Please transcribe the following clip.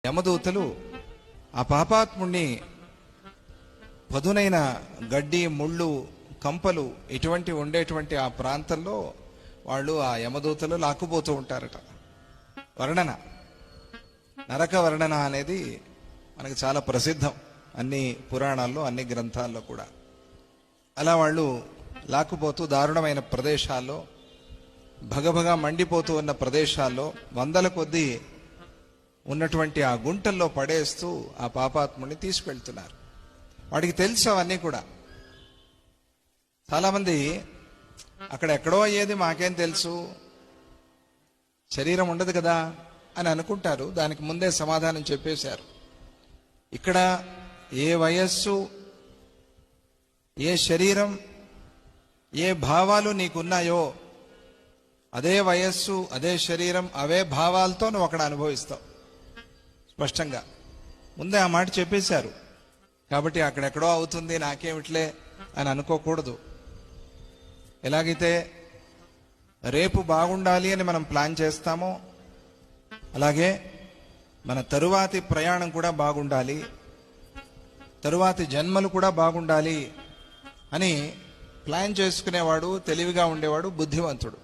యమదూతలు ఆ పాపాత్ముణ్ణి పదునైన గడ్డి, ముళ్ళు, కంపలు ఇటువంటి ఉండేటువంటి ఆ ప్రాంతంలో వాళ్ళు ఆ యమదూతలు లాక్కుపోతూ ఉంటారట. వర్ణన, నరక వర్ణన అనేది మనకు చాలా ప్రసిద్ధం అన్ని పురాణాల్లో, అన్ని గ్రంథాల్లో కూడా. అలా వాళ్ళు లాక్కుపోతూ దారుణమైన ప్రదేశాల్లో, భగభగ మండిపోతూ ఉన్న ప్రదేశాల్లో, వందల కొద్దీ ఉన్నటువంటి ఆ గుంటల్లో పడేస్తూ ఆ పాపాత్ముడిని తీసుకెళ్తున్నారు. వాడికి తెలుసు అవన్నీ కూడా. చాలామంది అక్కడ ఎక్కడో అయ్యేది మాకేం తెలుసు, శరీరం ఉండదు కదా అని అనుకుంటారు. దానికి ముందే సమాధానం చెప్పేశారు. ఇక్కడ ఏ వయస్సు, ఏ శరీరం, ఏ భావాలు నీకున్నాయో అదే వయస్సు, అదే శరీరం, అవే భావాలతో నువ్వు అక్కడ అనుభవిస్తావు. స్పష్టంగా ముందే ఆ మాట చెప్పేశారు. కాబట్టి అక్కడెక్కడో అవుతుంది నాకేమిట్లే అని అనుకోకూడదు. ఎలాగైతే రేపు బాగుండాలి అని మనం ప్లాన్ చేస్తామో అలాగే మన తరువాతి ప్రయాణం కూడా బాగుండాలి, తరువాతి జన్మలు కూడా బాగుండాలి అని ప్లాన్ చేసుకునేవాడు, తెలివిగా ఉండేవాడు బుద్ధివంతుడు.